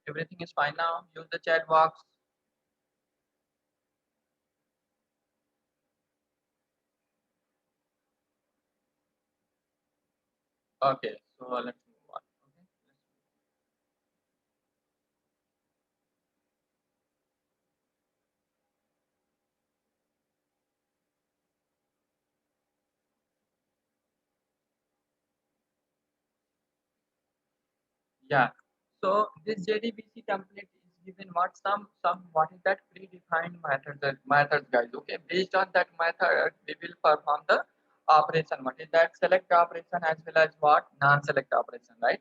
Everything is fine now. Use the chat box. Okay, so let's move on. Okay. Yeah. So this JDBC template is given what some what is that predefined methods guys. Okay. Based on that method, we will perform the operation. What is that select operation as well as what non-select operation, right?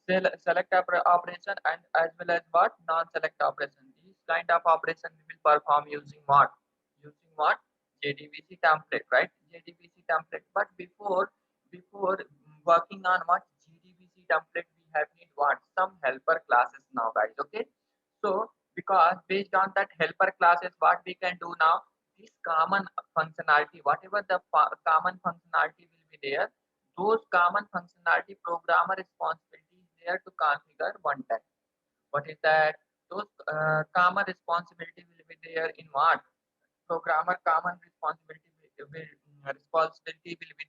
Select operation and as well as what non-select operation. These kind of operation we will perform using what? Using what? JDBC template, right? JDBC template. But before working on what JDBC template, we have need what? Some helper classes now, guys. Okay. So because based on that helper classes, what we can do now, this common functionality, whatever the common functionality will be there, those common functionality programmer responsibility is there to configure one time. What is that? Those common responsibility will be there in what? Programmer common responsibility will be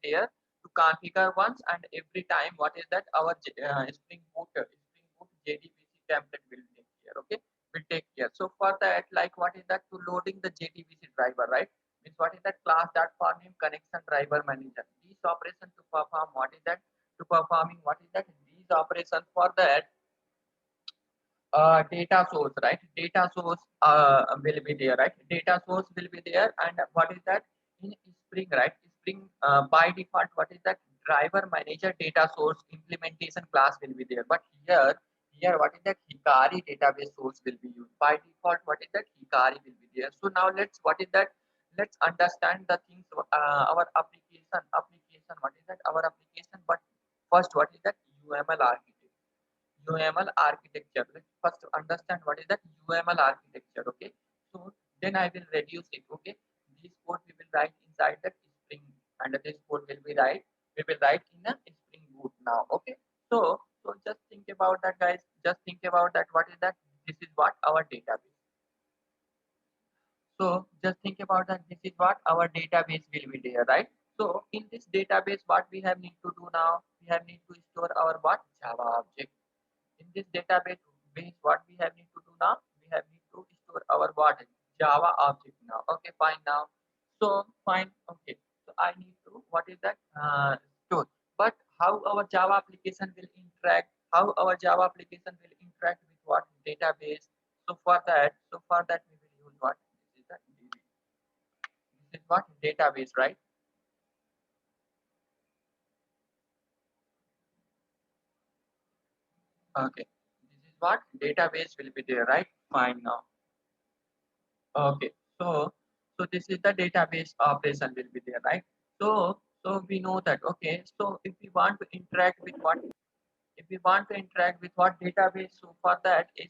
there to configure once and every time. What is that? Our Spring Boot JDBC template will take care. Okay, will take care. So for that, like what is that? To loading the JDBC driver, right? Means what is that? Class dot for name connection driver manager. These operation to perform what is that? To performing what is that? These operations for that data source, right? Data source will be there, right? Data source will be there, and what is that? In Spring, right? Spring by default, what is that? Driver manager data source implementation class will be there. But here, what is that? Hikari database source will be used by default. What is that? Hikari will be there. So now what is that? Let's understand the things. Our application. What is that? Our application. But first, what is that? UML architecture. UML architecture. Let's first understand what is that UML architecture. Okay. So then I will reduce it. Okay. This code we will write inside that Spring, and this code will be write. We will write in a Spring Boot now. Okay. So just think about that, guys. Just think about that. What is that? This is what our database. So just think about that. This is what our database will be there, right? So in this database, what we have need to do now? We have need to store our what Java object. In this database base, what we have need to do now, we have need to store our what Java object now. Okay, fine now. So fine. Okay, so I need to what is that store. But how our Java application will interact? How our Java application will interact with what database? So for that we will use what this is the DB. This is what database, right? Okay, this is what database will be there, right? Fine now. Okay, so this is the database operation will be there, right? So we know that. Okay, so if we want to interact with what, if we want to interact with what database, so for that is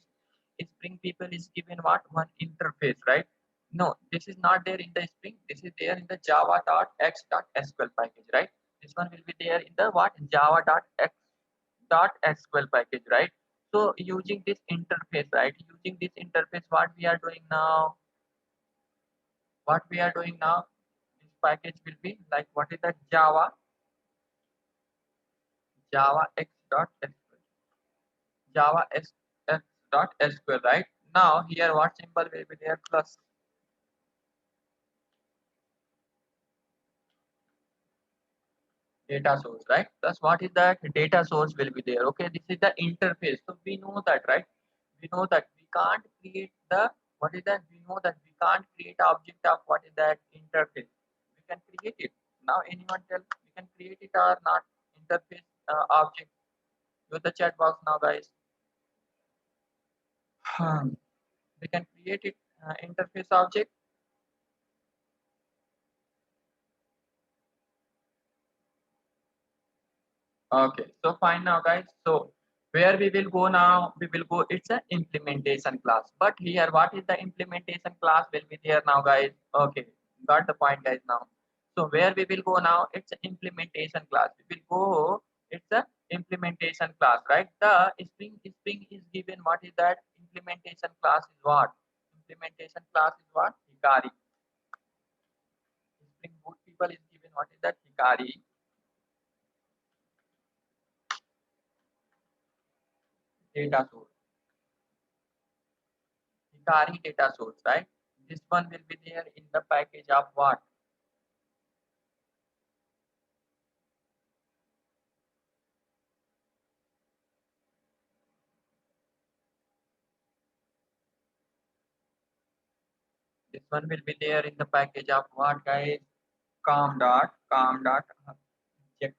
Spring people is given what one interface, right? No, this is not there in the Spring. This is there in the Java.x.sql package, right? This one will be there in the what Java.x.sql package, right? So using this interface, right? Using this interface, what we are doing now, what we are doing now, this package will be like what is that Java x dot sql, Java x dot sql, right? Now here what symbol will be there? Plus data source, right? Plus what is that? Data source will be there. Okay, this is the interface. So we know that, right? We know that we can't create the what is that? We know that we can't create object of what is that interface. We can create it. Now anyone tell we can create it or not? Interface object. Use the chat box now, guys. We can create it interface object. Okay, so fine now, guys. So where we will go now, we will go, it's an implementation class. But here, what is the implementation class will be there now, guys? Okay, got the point, guys, now. So where we will go now, it's an implementation class. We will go, it's a implementation class, right? The Spring is given. What is that? Implementation class is what? Implementation class is what? Hikari. Spring Boot people is given. What is that? Hikari data source. Hikari data source, right? This one will be there in the package of what? This one will be there in the package of what, guys? Calm dot object,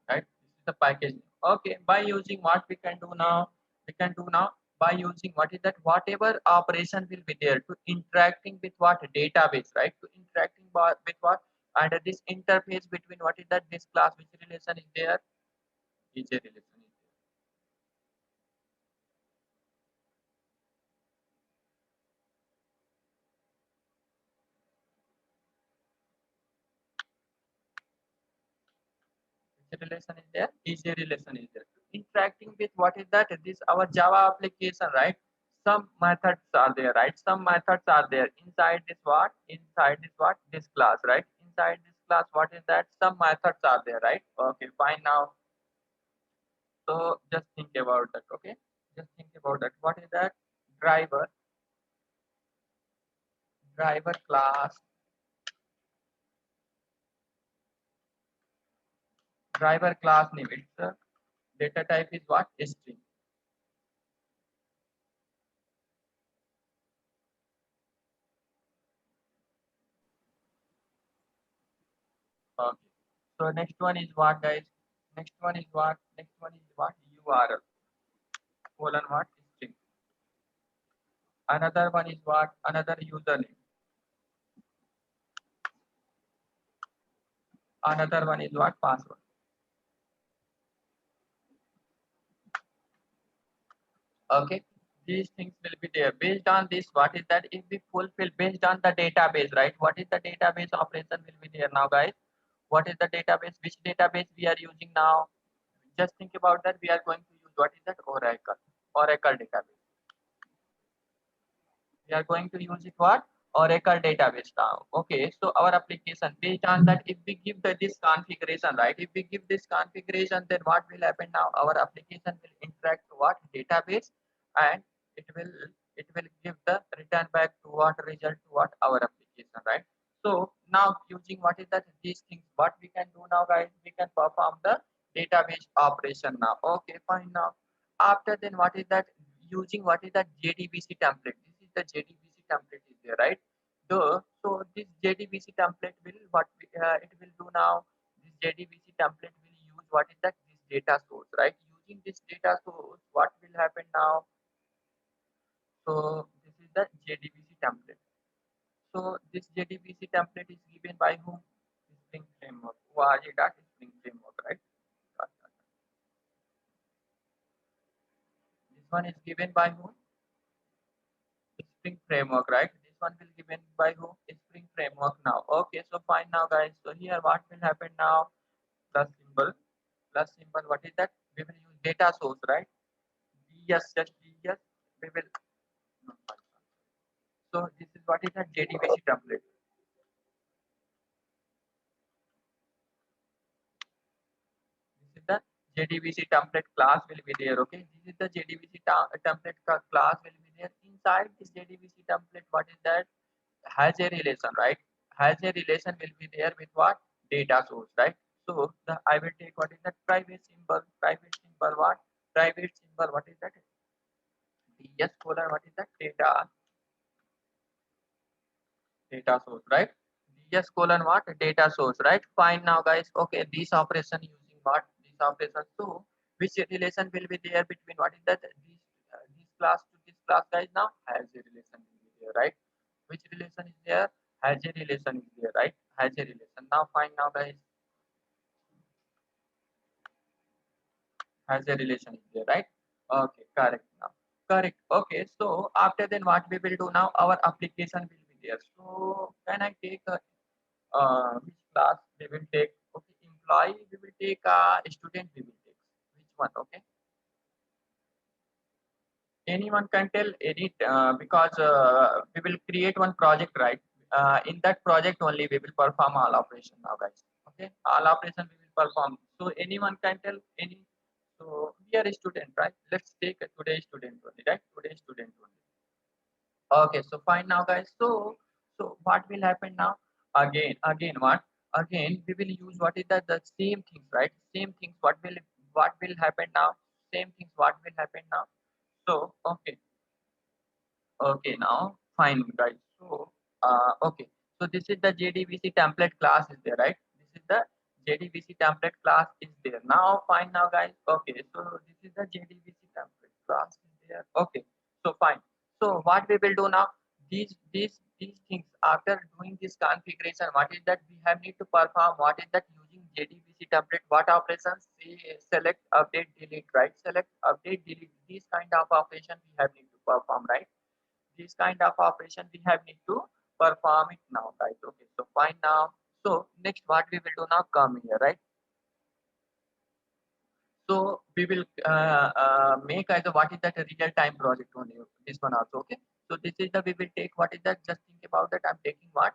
right? This is the package. Okay, by using what we can do now? We can do now by using what is that? Whatever operation will be there to interacting with what database, right? To interacting with what, and this interface between what is that? This class, which relation is there? Is a relation is there. Which relation is there? Is a relation is there. Interacting with what is that? This our Java application, right? Some methods are there, right? Some methods are there inside this what? Inside this what? This class, right? Inside this class, what is that? Some methods are there, right? Okay, fine now. So just think about that, okay? Just think about that. What is that? Driver, driver class, driver class name. Its data type is what? String. Okay. So next one is what, guys? Next one is what? Next one is what? URL colon what? String. Another one is what? Another username. Another one is what? Password. Okay. These things will be there. Based on this, what is that? If we fulfill based on the database, right? What is the database operation will be there now, guys? What is the database? Which database we are using now? Just think about that. We are going to use what is that? Oracle. Oracle database. We are going to use it what? Oracle database now. Okay, so our application based on that, if we give this configuration, right? If we give this configuration, then what will happen now? Our application will interact to what? Database, and it will it will give the return back to what result to what? Our application, right? So now using what is that? These things, what we can do now, guys? We can perform the database operation now. Okay, fine now. After then, what is that? Using what is that? JDBC template. This is the JDBC template is there, right? So this JDBC template will it will do now. This JDBC template will use what is that? This data source, right? Using this data source, what will happen now? So this is the JDBC template. So this JDBC template is given by whom? Spring Framework. Spring Framework, right? This one is given by whom? Spring Framework, right? This one will given by who? Spring Framework now. Okay, so fine now, guys. So here what will happen now? Plus symbol, plus symbol. What is that? We will use data source, right? Yes, just yes. We will. No, sorry. So this is what is that JDBC template. This is the JDBC template class will be there. Okay, this is the JDBC template class will be there. Inside this JDBC template, what is that? Has a relation, right? Has a relation will be there with what? Data source, right? So I will take what is that? Private symbol. Private symbol what? Private symbol what is that? DS colon what is that? Data source, right? DS colon what? Data source, right? Fine now, guys. Okay, this operation using what? This operation. So which relation will be there between what is that? This class to this class, guys. Now has a relation will be there, right? Which relation is there? Has a relation is there, right? Has a relation. Now fine now, guys. Has a relation is there, right? Okay, correct now. Correct. Okay. So after then what we will do now, our application will be there. So when I take which class we will take? Okay, employee we will take, student we will take. Which one? Okay. Anyone can tell any, because we will create one project, right? In that project only we will perform all operation now, guys. Okay, all operation we will perform. So anyone can tell any. So we are a student, right? Let's take a today student only, right? Today student only. Okay, so fine now, guys. So what will happen now? Again, what? Again, we will use what is that the same things, right? Same things. What will happen now? Same things. What will happen now? So okay. Okay, now fine, guys. So, okay. So this is the JDBC template class is there, right? This is the JDBC template class is there. Now, fine, now, guys. Okay, so this is the JDBC template class is there. Okay, so fine. So what we will do now? These things after doing this configuration, what is that we have need to perform? What is that using JDBC template? What operations? Select, update, delete, right? Select, update, delete. These kind of operation we have need to perform, right? This kind of operation we have need to perform it now, guys. Okay, so fine now. So next what we will do now, come here, right? So we will make as a what is that a real time project only, this one also. Okay, so this is the we will take what is that, just think about that. I'm taking what,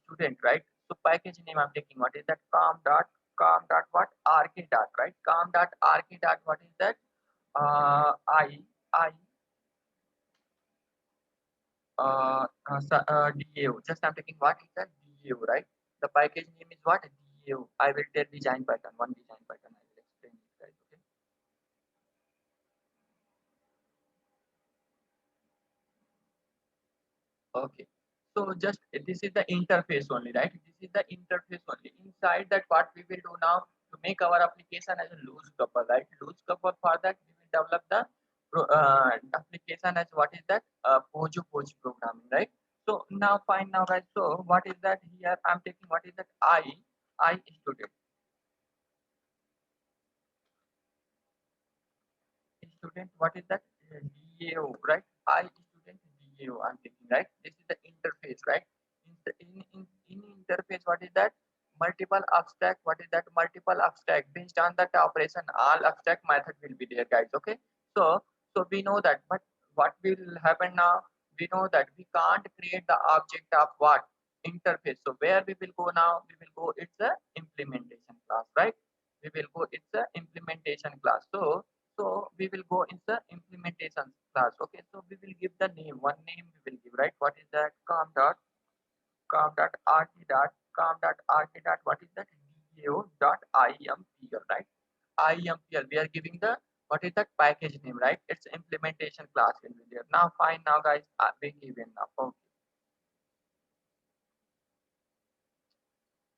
student, right? So package name I'm taking what is that, com dot what, rk dot, right? Com dot rk dot, what is that, I DAO. Just I'm taking what is that, DAO, right? The package name is what, DAO. I will tell design pattern, one design pattern. I will explain it, guys. Okay. Okay. So just this is the interface only, right? This is the interface only. Inside that, what we will do now to make our application as a loose couple, right? Loose couple, for that we will develop the application as what is that, Pojo programming, right? So now fine now, guys. So what is that here? I'm taking what is that, I student. Student, what is that, DAO, right? I student DAO I'm taking, right? This is the interface, right? In interface, what is that, multiple abstract, what is that, multiple abstract, based on that operation all abstract method will be there, guys. Okay, so we know that, but what will happen now, we know that we can't create the object of what, interface. So where we will go now, we will go, it's a implementation class, right? We will go, it's a implementation class. So we will go in the implementation class. Okay, so we will give the name, one name we will give, right? What is that, com dot dot what is that, dao dot impl, right? Impl, we are giving the what is that package name, right? It's implementation class will be there. Now fine now, guys, we given now. Okay.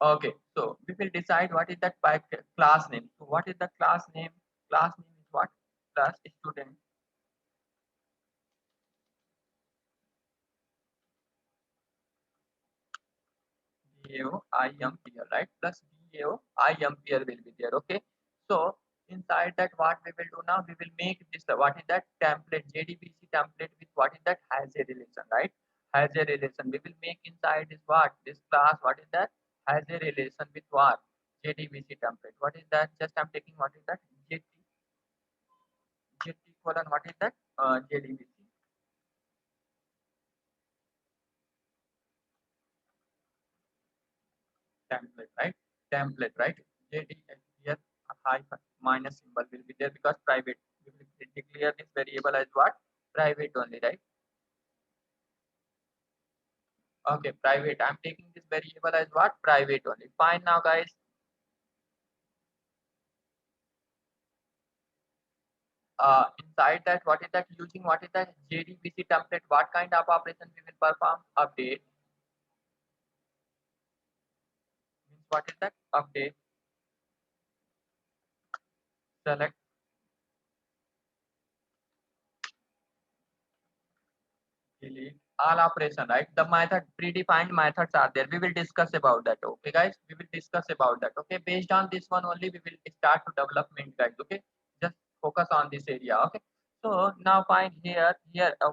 Okay, so we will decide what is that class name. So what is the class name? Class name is what? Class student. DAO IMPL, right? Plus DAO IMPL will be there. Okay. So inside that, what we will do now, we will make this, what is that template, JDBC template with what is that, has a relation, right? Has a relation. We will make inside this what? This class, what is that? Has a relation with what? JDBC template. What is that? Just I'm taking what is that? JT colon, what is that? JDBC template, right? Template, right? JDS here, a hyphen minus symbol will be there because private. We will declare this variable as what? Private only, right? Okay, private. I'm taking this variable as what? Private only. Fine now, guys. Inside that, what is that? Using what is that, JDBC template? What kind of operation we will perform? Update. Means what is that? Update. Select, delete, all operation, right? The method, predefined methods are there. We will discuss about that. Okay, guys, we will discuss about that. Okay, based on this one only we will start to development, guys. Okay, just focus on this area. Okay, So now find here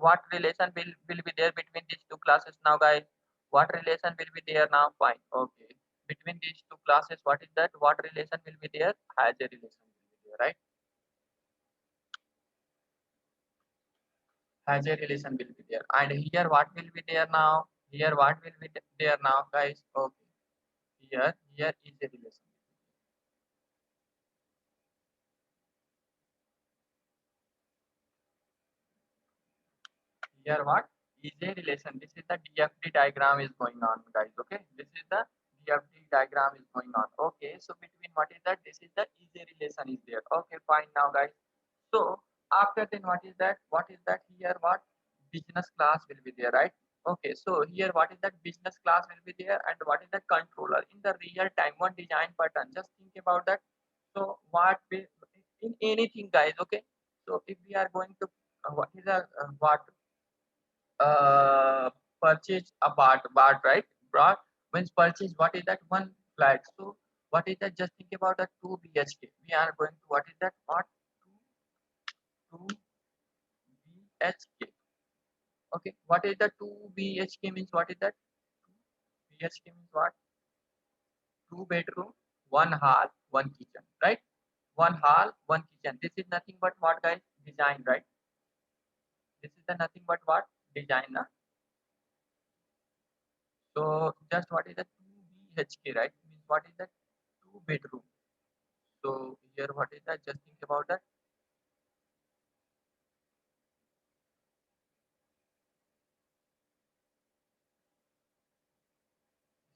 what relation will be there between these two classes now, guys? What relation will be there now? Fine. Okay. Between these two classes, what is that? What relation will be there? Has a relation will be there, right? Has a relation will be there. And here what will be there now? Here what will be there now, guys? Okay. Here is a relation. Here what is a relation? This is the DFT diagram is going on, guys. Okay, this is the DFT diagram is going on. Okay, so between what is that? This is the is a relation is there. Okay, fine now, guys. So after then what is that? What is that here? What business class will be there, right? Okay, so here what is that business class will be there, and what is the controller in the real time one design pattern? Just think about that. So what we in anything, guys? Okay, so if we are going to what is the what uh, purchase a bart, right? Bart means purchase. What is that? One flat. So what is that? Just think about the 2 BHK. We are going to what is that? What 2 BHK. Okay. What is the 2 BHK means? What is that? 2 BHK means what? 2 bedroom, one hall, one kitchen, right? One hall, one kitchen. This is nothing but what, guys? Design, right? This is the nothing but what? Design. Na? So just what is the 2 BHK, right? Means what is that? 2 bedroom. So here what is that? Just think about that.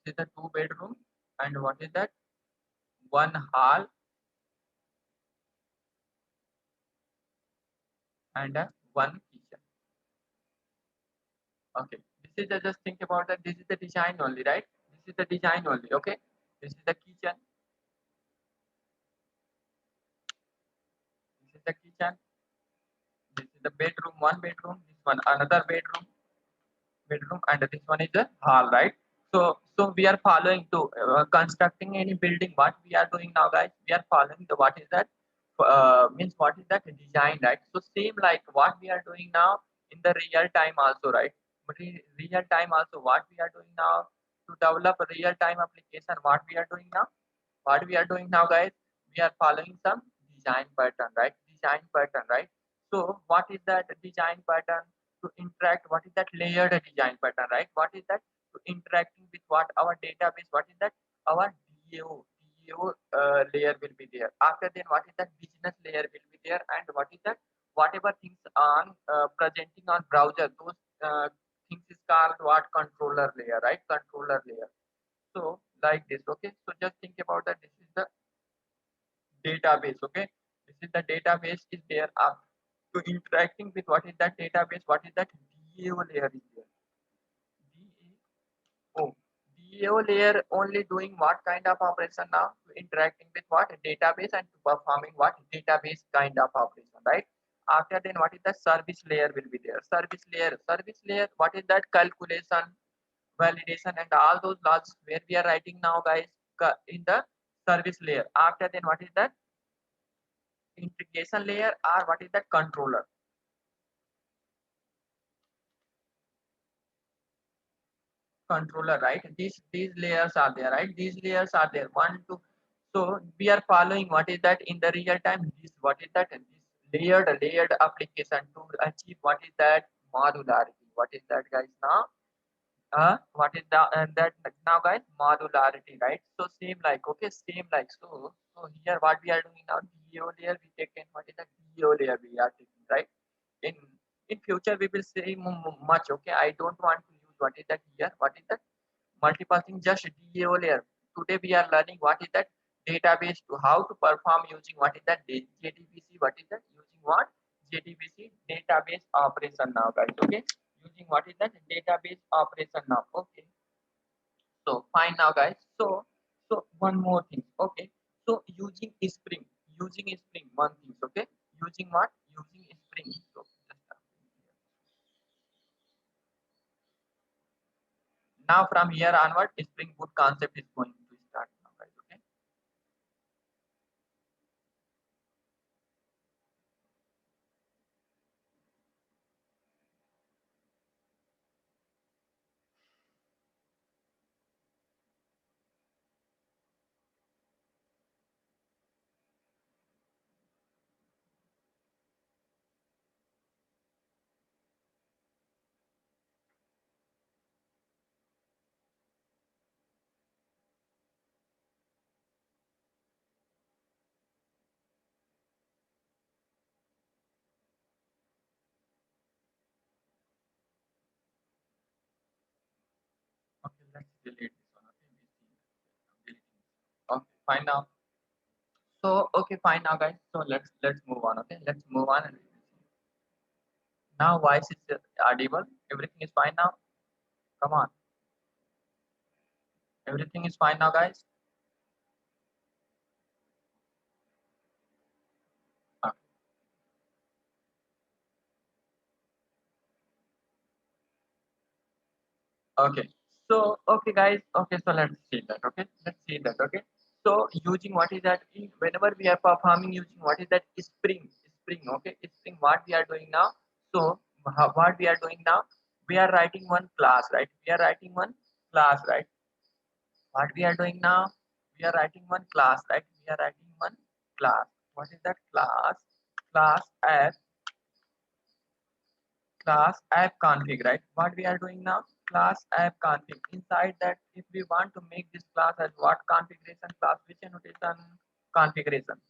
This is the 2 bedroom, and what is that? One hall and one kitchen. Okay. This is the, just think about that. This is the design only, right? This is the design only. Okay. This is the kitchen. This is the kitchen. This is the bedroom. One bedroom. This one another bedroom, and this one is a hall, right? So we are following to constructing any building. What we are doing now, guys? We are following the what is that? Means what is that design, right? So same like what we are doing now in the real time also, right? But in real time also, what we are doing now to develop a real time application, what we are doing now? What we are doing now, guys? We are following some design pattern, right? Design pattern, right? So what is that design pattern? To interact, what is that layered design pattern, right? What is that? To interacting with what our database, what is that? Our DAO layer will be there. After then what is that? Business layer will be there, and what is that? Whatever things on presenting on browser, those things is called what? Controller layer, right? Controller layer. So like this. Okay, so just think about that. This is the database. Okay, this is the database is there. To interacting with what is that database? What is that? DAO layer is there. DAO. DAO layer only doing what kind of operation now? To interacting with what? Database, and to performing what? Database kind of operation, right? After then what is the service layer will be there? Service layer, what is that? Calculation, validation, and all those logs where we are writing now, guys, in the service layer. After then what is that? Integration layer, or what is that? Controller. Controller, right? These layers are there, right? These layers are there, one two. So we are following what is that in the real time. This what is that? This layered application to achieve what is that? Modularity. What is that, guys? Now what is the that now, guys? Modularity, right? So same like, okay, same like, so here what we are doing now? DO layer we taken. What is the DO layer we are taking, right? in in future we will say much. Okay, I don't want to use what is that here. What is that? Multiple things, just DAO layer. Today we are learning what is that? Database, to how to perform using what is that? JDBC. What is that? Using what? JDBC database operation now, guys. Okay, using what is that? Database operation now. Okay, so fine now, guys. So one more thing. Okay, so using spring one thing. Okay, using what? Using spring. So now from here onward, spring boot concept is going to start now, guys. Okay, delete this one. Okay, okay, fine now. So okay, fine now, guys. So let's move on. Okay, let's move on. And now voice is audible. Everything is fine now. Come on, everything is fine now, guys. Uh, Okay. So okay, guys. Okay, so let's see that. Okay, let's see that. Okay. So using what is that? Whenever we are performing using what is that? Spring. Okay, spring. What we are doing now? So what we are doing now? We are writing one class, right? We are writing one class, right? What we are doing now? We are writing one class, right? We are writing one class. What is that class? Class app, class app config, right? What we are doing now? Class app config. Inside that, if we want to make this class as what configuration class, which annotation configuration?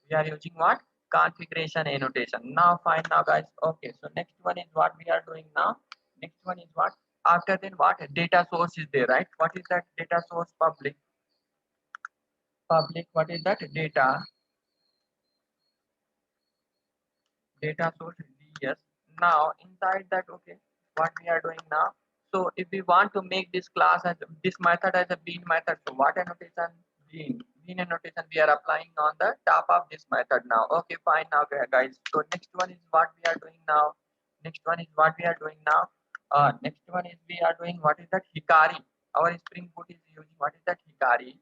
We are using what? Configuration annotation. Now fine now, guys. Okay, so next one is what we are doing now. Next one is what? After then what? Data source is there, right? What is that? Data source public. Public, what is that? Data source ds. Now inside that, okay, what we are doing now? So if we want to make this class as this method as a bean method, so what annotation? Bean annotation we are applying on the top of this method now. Okay, fine now, guys. So next one is what we are doing now. Next one is what we are doing now. Next one is we are doing what is that? Hikari. Our Spring Boot is using what is that? Hikari.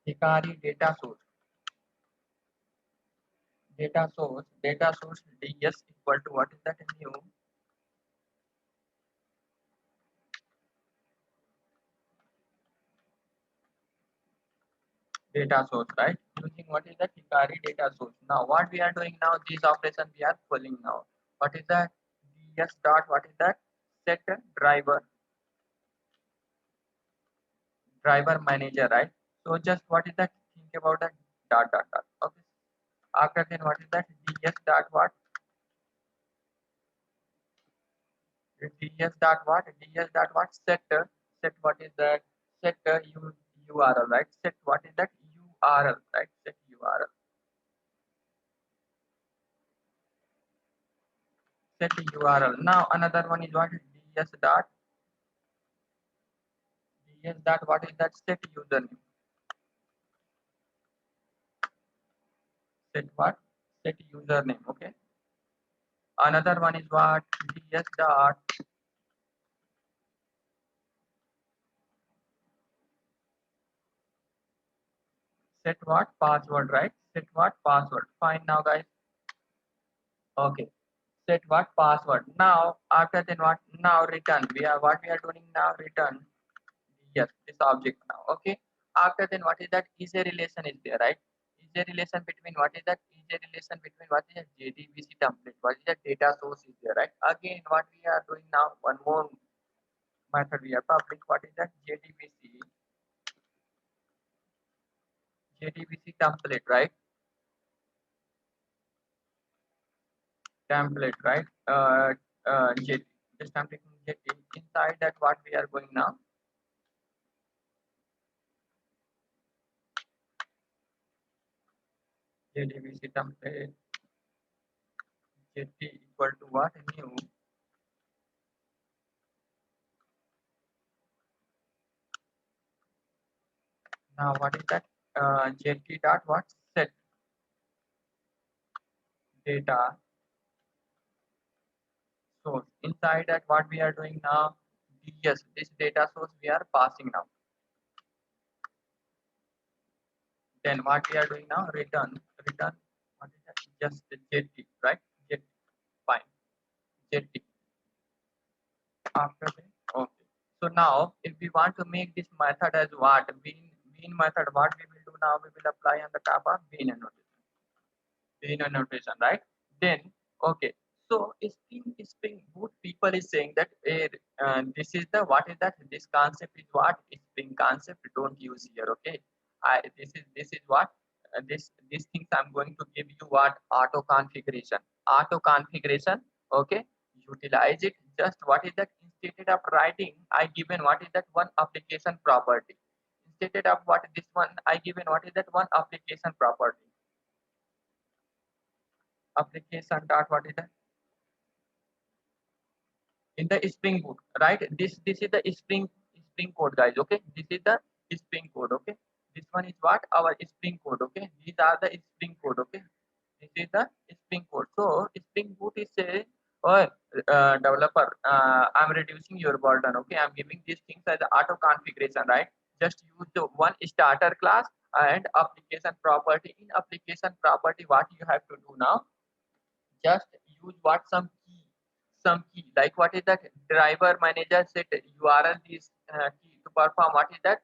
Hikari data source. Data source ds equal to what is that? New data source, right? Using what is the Hikari data source. Now what we are doing now, this operation we are pulling now. What is that? Ds dot, what is that? Set driver manager, right? So just what is that? Think about that dot. Okay. After then what is that? Ds dot what? Ds dot what? Ds dot what? Set what is that? Set URL, right? Set what is that? URL, right? Set URL. Set URL. Now another one is what? Ds dot what is that? Set username. Set what? Set username. Okay. Another one is what? Ds dot set what? Password, right? Set what? Password. Fine now, guys. Okay. Set what? Password. Now after then what? Now return. We are doing now? Return. Yes, this object now. Okay. After then what is that? Is a relation is there, right? Is a relation between what is that? Is a relation between what is a JDBC template? What is the data source is there, right? Again, what we are doing now? One more method we are public. What is that? JDBC template, right? Template, right? JD. Just I'm taking JD. Inside that, what we are going now? JDBC template. JD equal to what? New. Now what is that? JD dot what? Set data source. Inside that, what we are doing now? Yes, this data source we are passing now. Then what we are doing now? Return. What is that? Just JD, right? JD. Fine. JD. After that, okay. So now, if we want to make this method as what? Bean method, what we will do now? We will apply on the top of bean annotation. Bean annotation, right? Then, okay. So, Spring Boot people is saying that this is the what is that? This concept is what? Spring concept. Don't use here, okay? This is what? These things I'm going to give you what auto configuration. auto configuration. Okay, utilize it. Just what is that? Instead of writing, I given what is that one application property. Instead of what this one, I given what is that one application property. Application dot what is that? In the Spring Boot, right? This is the Spring code, guys. Okay, this is the Spring code. Okay, this one is what our Spring code. Okay, these are the Spring code. Okay, this is the Spring code. So Spring Boot is a oh, developer. I'm reducing your burden. Okay, I'm giving these things as auto configuration, right? Just use the one starter class and application property. In application property, what you have to do now? Just use what some key like what is that driver manager set URL is key to perform what is that,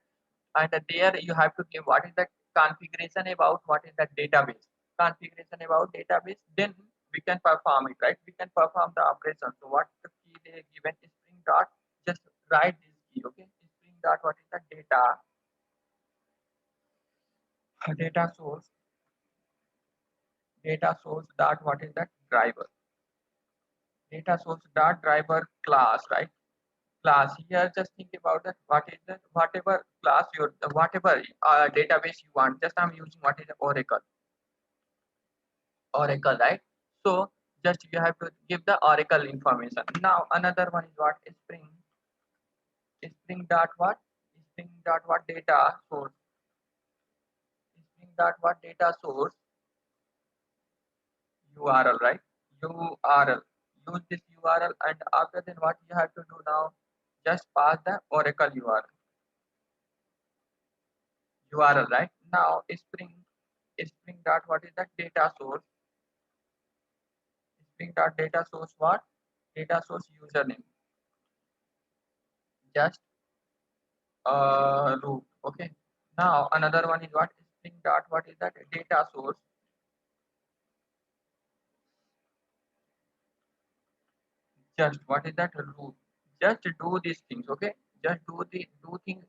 and there you have to give what is that configuration about what is that database, configuration about database, then we can perform it, right? We can perform the operation. So what the key they given is Spring dot, just write this key. Okay, Spring dot what is the data data source dot what is that driver, data source dot driver class, right? Class here, just think about that what is that whatever class your whatever database you want. Just I'm using what is the Oracle, right? So just you have to give the Oracle information. Now another one is what Spring dot what Spring dot what data source, Spring dot what data source URL, right? URL, use this URL, and after then what you have to do now, just pass the Oracle URL, right? Now Spring dot what is that data source, Spring dot data source what, data source username, just root. Okay, now another one is what Spring dot what is that data source, just what is that root. Just do these things. Okay, just do these things.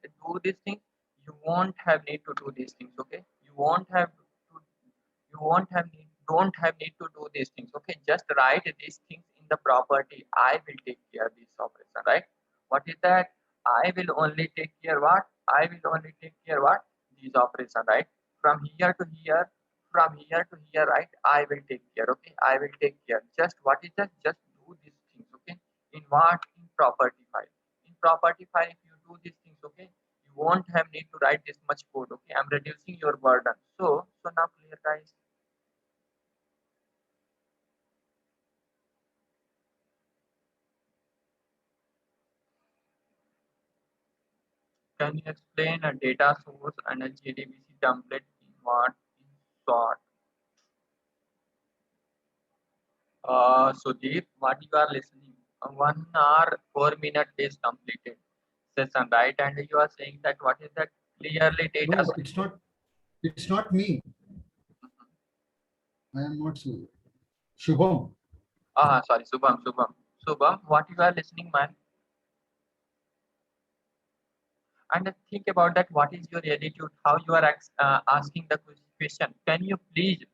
You won't have need to do these things. Okay, you won't have need, don't have need to do these things. Okay, just write these things in the property. I will take care of this operation, right? What is that? I will only take care what, I will only take care what, these operation, right? From here to here, from here to here, right? I will take care. Okay, I will take care. Just what is that? Just do these things. Okay, in what, in property file, in property file, if you do these things, okay, you won't have need to write this much code. Okay, I'm reducing your burden. So now clear, guys? Can you explain a data source and a JDBC template in what, in short? Sudeep, what you are listening? 1 hour 4 minute is completed session, right? And you are saying that what is that clearly data No, source? it's not. It's not me. I am not so. Shubham. Sorry, Subham, what you are listening, man? And think about that. What is your attitude? How you are asking the question? Can you please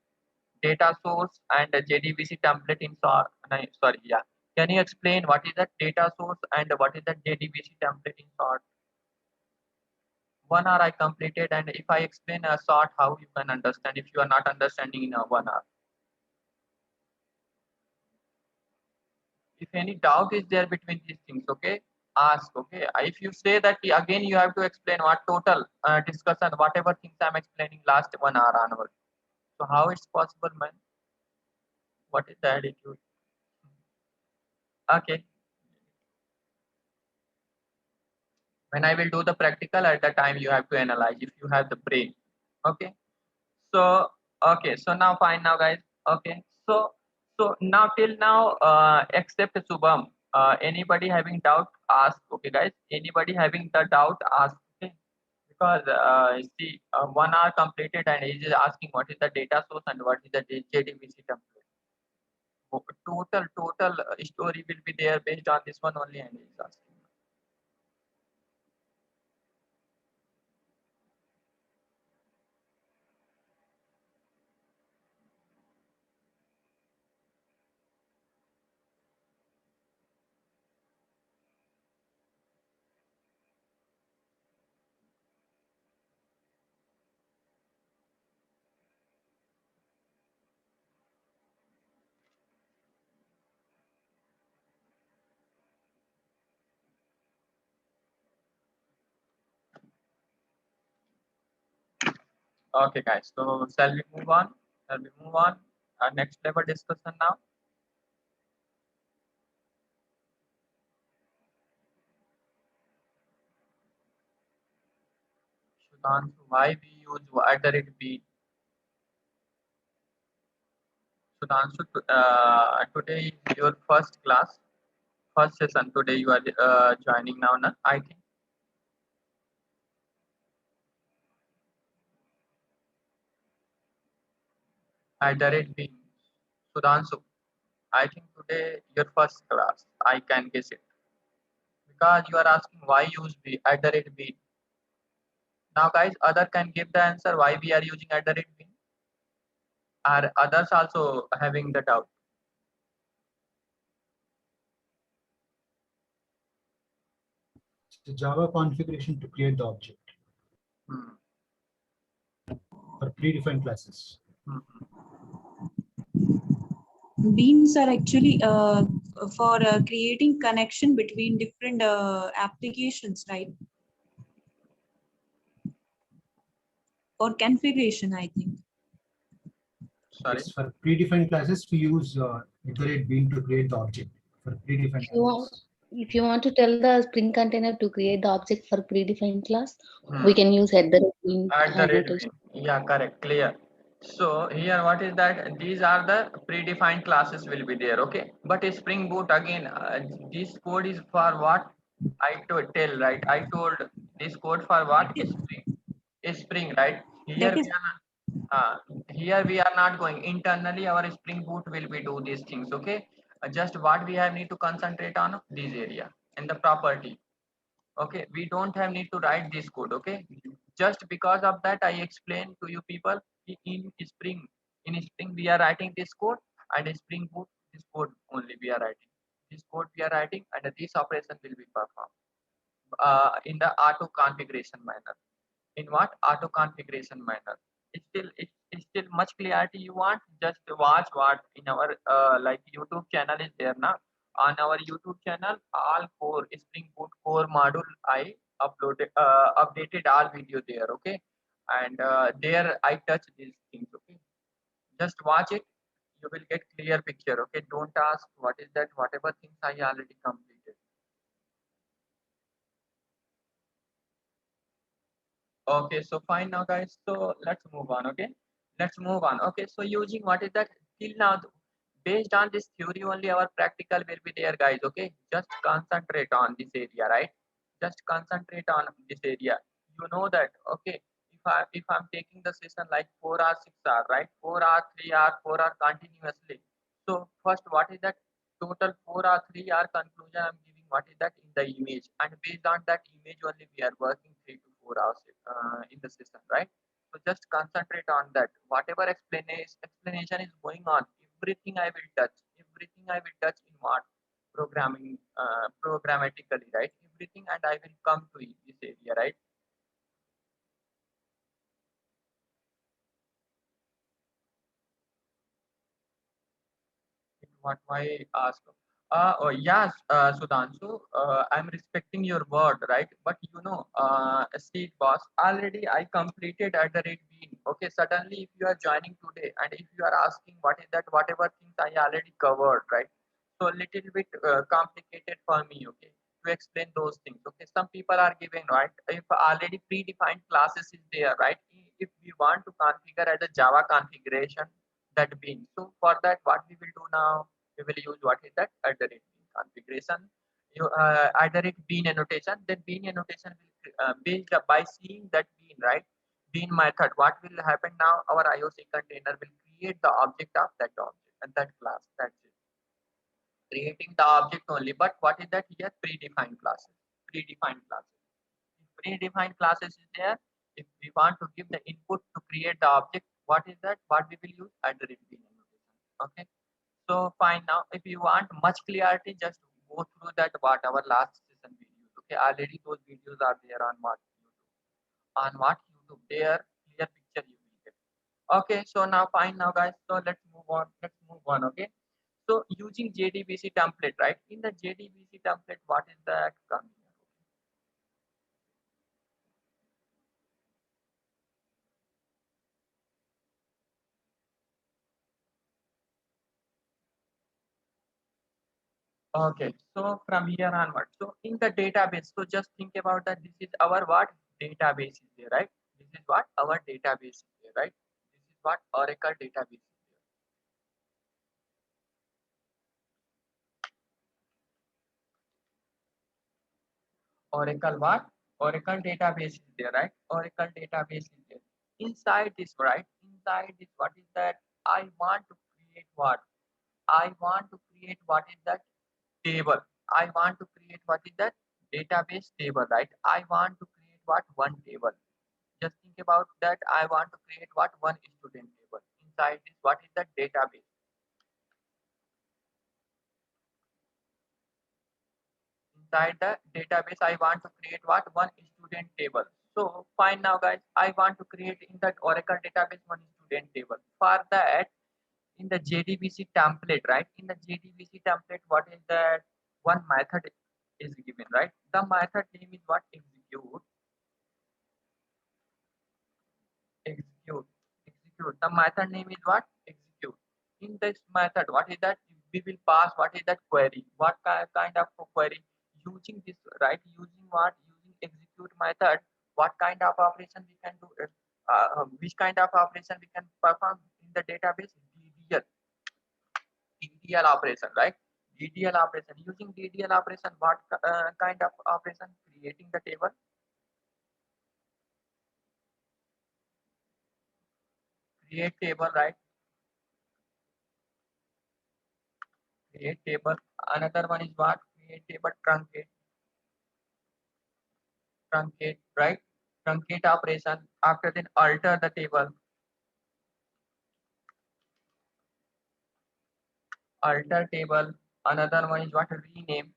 data source and a JDBC template in no, sorry, yeah. Can you explain what is that data source and what is that JDBC template in short? 1 hour I completed, and if I explain a short, how you can understand if you are not understanding in a 1 hour? If any doubt is there between these things, okay, ask. Okay, if you say that again, you have to explain what total discussion, whatever things I'm explaining last 1 hour onward. So how it's possible, man? What is the attitude? Okay, when I will do the practical, at the time you have to analyze if you have the brain. Okay. So okay, so now fine now, guys. Okay. So now till now, except Subham, anybody having doubt, ask. Okay, guys. Anybody having the doubt, ask. Okay. Because see, 1 hour completed and he is asking what is the data source and what is the JDBC template. Total story will be there based on this one only, and he is asking. Okay, guys. So shall we move on? Shall we move on? Our next level discussion now. Sudhanshu, why we use @b? Sudhanshu, today is your first class, first session. Today you are joining now, na? I think. @b. Sudhanshu, I think today your first class. I can guess it because you are asking why use b @b. Now, guys, other can give the answer why we are using @b. Are others also having the doubt? It's a Java configuration to create the object Hmm. for predefined classes. Hmm. Beans are actually for creating connection between different applications, right? Or configuration, I think. Sorry. It's for predefined classes. We use @bean to create the object for predefined If you want, classes. if you want to tell the Spring container to create the object for predefined class, we Hmm. can use @bean @bin. annotation. Yeah, correct, clear. So here, what is that? These are the predefined classes will be there, okay? But Spring Boot again, this code is for what? I to tell, right? I told this code for what? Spring, right? Here That we is are not, here we are not going internally. Our Spring Boot will be do these things, okay? Just what we have need to concentrate on this area and the property. Okay, we don't have need to write this code. Okay, just because of that I explain to you people, in spring we are writing this code, and in Spring Boot this code only we are writing, this code we are writing, and this operation will be performed in the auto configuration manner. In what? Auto configuration manner. It's still much clarity you want, just watch what in our like YouTube channel is there now. On our YouTube channel, all core Spring Boot core module I uploaded, updated all video there. Okay, and there I touch these things. Okay, just watch it, you will get clear picture. Okay, don't ask what is that, whatever things I already completed. Okay, so fine now, guys. So let's move on. Okay, let's move on. Okay, so using what is that till now, based on this theory only, our practical will be there, guys. Okay, just concentrate on this area, right? Just concentrate on this area. You know that. Okay, if I'm taking the session like 4 hours, 6 hours, right? 4 hours, 3 hours, 4 hours continuously. So first, what is that total 4 hour, 3 hour conclusion? I'm giving what is that in the image, and based on that image only we are working 3 to 4 hours in the system, right? So just concentrate on that. Whatever explanation is going on, everything I will touch. Everything I will touch in what? Programming, programmatically, right? Everything, and I will come to this area, right? What I ask? Oh yes, Sudhanshu, I'm respecting your word, right? But you know, Steve boss, already I completed @bean. Okay, suddenly if you are joining today and if you are asking what is that, whatever things I already covered, right? So little bit complicated for me, okay, to explain those things. Okay, some people are giving, right? If already predefined classes is there, right? If we want to configure as a Java configuration that bean, so for that, what we will do now? We will use what is that @bean configuration. You @bean annotation. Then bean annotation will based by seeing that bean, right? Bean method. What will happen now? Our IOC container will create the object of that object and that class. That's it. Creating the object only. But what is that here? Predefined classes. Predefined classes. If predefined classes is there, if we want to give the input to create the object, what is that? What we will use? @bean annotation. Okay. So fine now, if you want much clarity, just go through that what our last session videos. Okay, already those videos are there on what YouTube. On what YouTube, there clear picture you will get. Okay, so now fine now, guys. So let's move on. Let's move on. Okay. So using JDBC template, right? In the JDBC template, what is that coming? Okay, so from here onward, so in the database, so just think about that this is our what database is there, right? This is what our database is there, right? This is what Oracle database is there. Oracle what? Oracle database is there, right? Oracle database is there. Inside this, right? Inside this, what is that? I want to create what? I want to create what is that table. I want to create what is that database table, right? I want to create what one table. Just think about that. I want to create what one student table. Inside this, what is the database? Inside the database, I want to create what one student table. So fine now guys, I want to create in that Oracle database one student table. For that, in the JDBC template, right? In the JDBC template, what is that? One method is given, right? The method name is what? Execute. The method name is what? Execute. In this method, what is that? We will pass what is that query? What kind of query? Using this, right? Using what? Using execute method. What kind of operation we can do? Which kind of operation we can perform in the database? DDL operation, right? DDL operation. Using DDL operation, what kind of operation? Creating the table. Create table, right? Create table. Another one is what? Create table truncate, right? Truncate operation. After then alter the table. Alter table. Another one is what? Rename.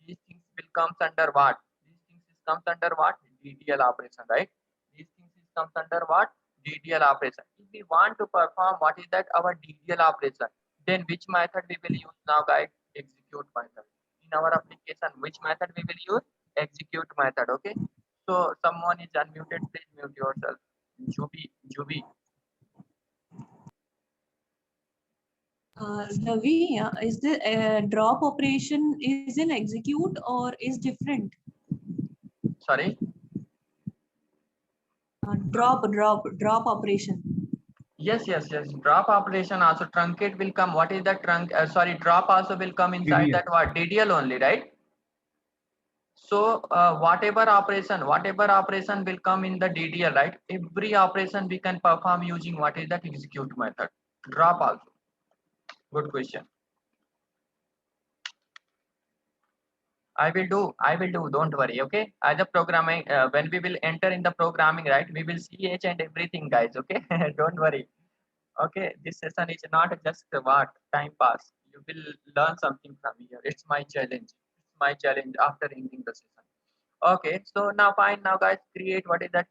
These things will comes under what? These things is comes under what? DDL operation, right? These things is comes under what? DDL operation. If we want to perform what is that our DDL operation, then which method we will use now, guys? Execute method. In our application, which method we will use? Execute method. Okay. So someone is unmuted. Please mute yourself. Jubi. Ravi, is the drop operation is in execute or is different? Sorry. Drop operation. Yes. Drop operation also truncate will come. What is the sorry, drop also will come inside DDL. that what? DDL only, right? So whatever operation will come in the DDL, right? Every operation we can perform using what is that execute method. Drop also. Good question. I will do. Don't worry. Okay. As a programming, when we will enter in the programming, right? We will see each and everything, guys. Okay. Don't worry. Okay. This session is not just what time pass. You will learn something from here. It's my challenge. It's my challenge after ending the session. Okay. So now fine. Now guys, create what is that?